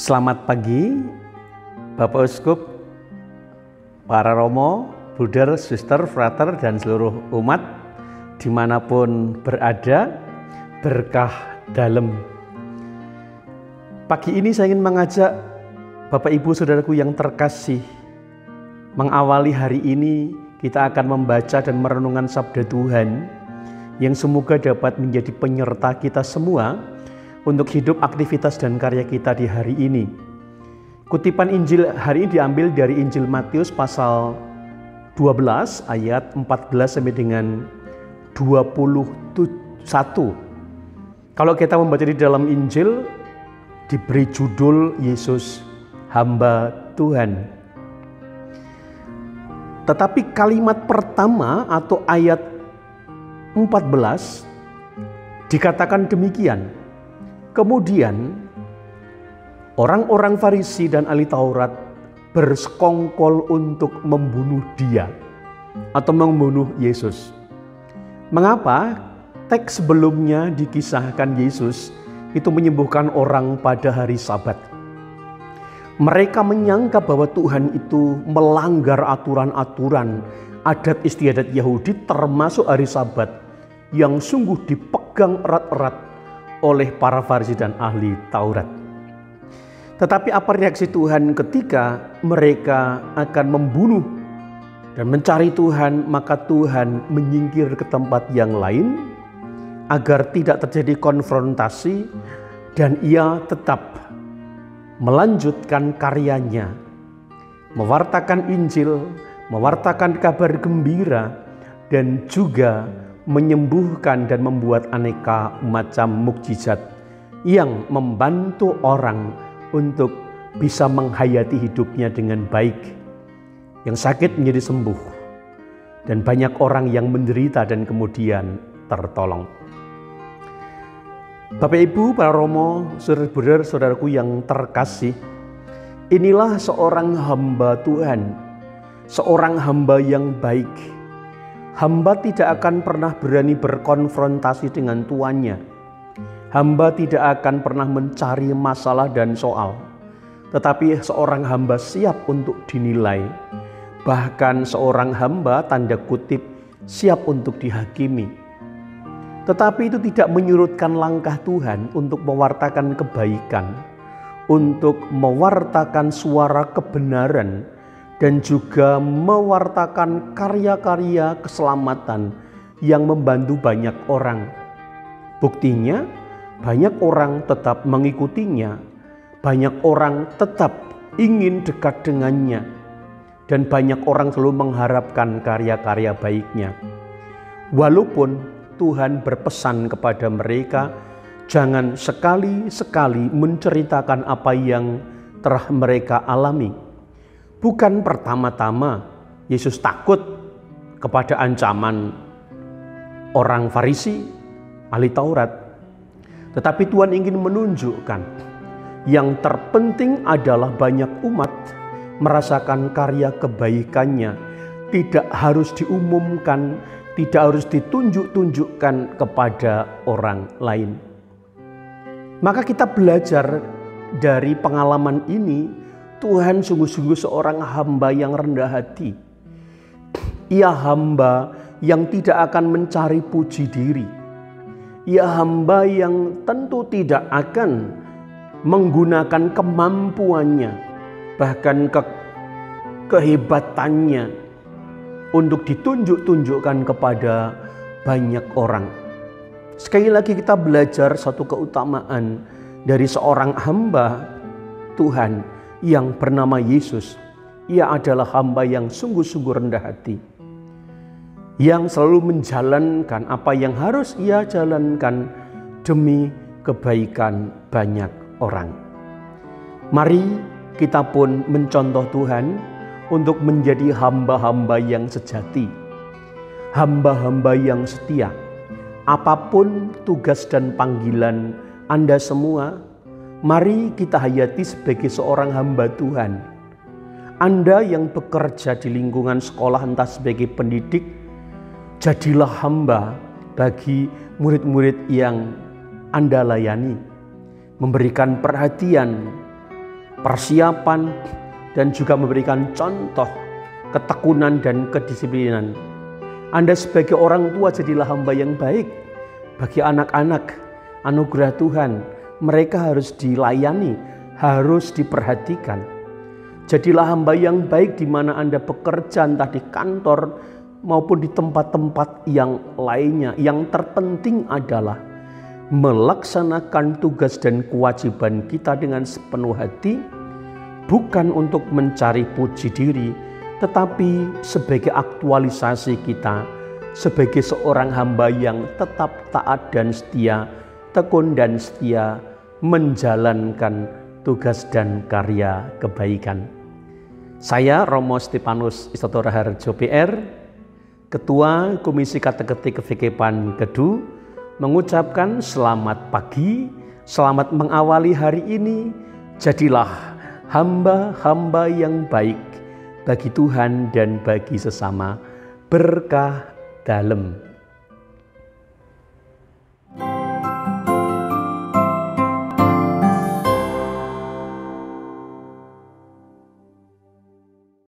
Selamat pagi, Bapak Uskup, para romo, bruder, suster, frater, dan seluruh umat dimanapun berada, berkah dalam. Pagi ini saya ingin mengajak Bapak Ibu Saudaraku yang terkasih, mengawali hari ini kita akan membaca dan merenungkan sabda Tuhan yang semoga dapat menjadi penyerta kita semua untuk hidup, aktivitas, dan karya kita di hari ini. Kutipan Injil hari ini diambil dari Injil Matius pasal 12 ayat 14 sampai dengan 21. Kalau kita membaca di dalam Injil, diberi judul Yesus Hamba Tuhan. Tetapi kalimat pertama atau ayat 14 dikatakan demikian. Kemudian orang-orang Farisi dan ahli Taurat bersekongkol untuk membunuh dia atau membunuh Yesus. Mengapa? Teks sebelumnya dikisahkan Yesus itu menyembuhkan orang pada hari Sabat. Mereka menyangka bahwa Tuhan itu melanggar aturan-aturan adat istiadat Yahudi, termasuk hari Sabat yang sungguh dipegang erat-erat oleh para Farisi dan ahli Taurat. Tetapi apa reaksi Tuhan ketika mereka akan membunuh dan mencari Tuhan? Maka Tuhan menyingkir ke tempat yang lain agar tidak terjadi konfrontasi, dan ia tetap melanjutkan karyanya, mewartakan Injil, mewartakan kabar gembira, dan juga menyembuhkan dan membuat aneka macam mukjizat yang membantu orang untuk bisa menghayati hidupnya dengan baik. Yang sakit menjadi sembuh, dan banyak orang yang menderita dan kemudian tertolong. Bapak Ibu, para romo, saudara-saudara, saudaraku yang terkasih, inilah seorang hamba Tuhan, seorang hamba yang baik. Hamba tidak akan pernah berani berkonfrontasi dengan tuannya. Hamba tidak akan pernah mencari masalah dan soal. Tetapi seorang hamba siap untuk dinilai. Bahkan seorang hamba, tanda kutip, siap untuk dihakimi. Tetapi itu tidak menyurutkan langkah Tuhan untuk mewartakan kebaikan, untuk mewartakan suara kebenaran, dan juga mewartakan karya-karya keselamatan yang membantu banyak orang. Buktinya, banyak orang tetap mengikutinya, banyak orang tetap ingin dekat dengannya, dan banyak orang selalu mengharapkan karya-karya baiknya. Walaupun Tuhan berpesan kepada mereka, jangan sekali-sekali menceritakan apa yang telah mereka alami. Bukan pertama-tama Yesus takut kepada ancaman orang Farisi, ahli Taurat. Tetapi Tuhan ingin menunjukkan yang terpenting adalah banyak umat merasakan karya kebaikannya. Tidak harus diumumkan, tidak harus ditunjuk-tunjukkan kepada orang lain. Maka kita belajar dari pengalaman ini, Tuhan sungguh-sungguh seorang hamba yang rendah hati. Ia hamba yang tidak akan mencari puji diri. Ia hamba yang tentu tidak akan menggunakan kemampuannya, bahkan kehebatannya untuk ditunjuk-tunjukkan kepada banyak orang. Sekali lagi kita belajar satu keutamaan dari seorang hamba Tuhan yang bernama Yesus. Ia adalah hamba yang sungguh-sungguh rendah hati, yang selalu menjalankan apa yang harus ia jalankan demi kebaikan banyak orang. Mari kita pun mencontoh Tuhan untuk menjadi hamba-hamba yang sejati, hamba-hamba yang setia. Apapun tugas dan panggilan Anda semua, mari kita hayati sebagai seorang hamba Tuhan. Anda yang bekerja di lingkungan sekolah, entah sebagai pendidik, jadilah hamba bagi murid-murid yang Anda layani. Memberikan perhatian, persiapan, dan juga memberikan contoh ketekunan dan kedisiplinan. Anda sebagai orang tua jadilah hamba yang baik bagi anak-anak. Anugerah Tuhan, mereka harus dilayani, harus diperhatikan. Jadilah hamba yang baik di mana Anda bekerja, entah di kantor maupun di tempat-tempat yang lainnya. Yang terpenting adalah melaksanakan tugas dan kewajiban kita dengan sepenuh hati, bukan untuk mencari puji diri, tetapi sebagai aktualisasi kita sebagai seorang hamba yang tetap taat dan setia, tekun dan setia menjalankan tugas dan karya kebaikan. Saya Romo Stefanus Istoto Raharjo PR, Ketua Komisi Kateketik Kefikipan Kedu, mengucapkan selamat pagi, selamat mengawali hari ini. Jadilah hamba-hamba yang baik bagi Tuhan dan bagi sesama, berkah dalem.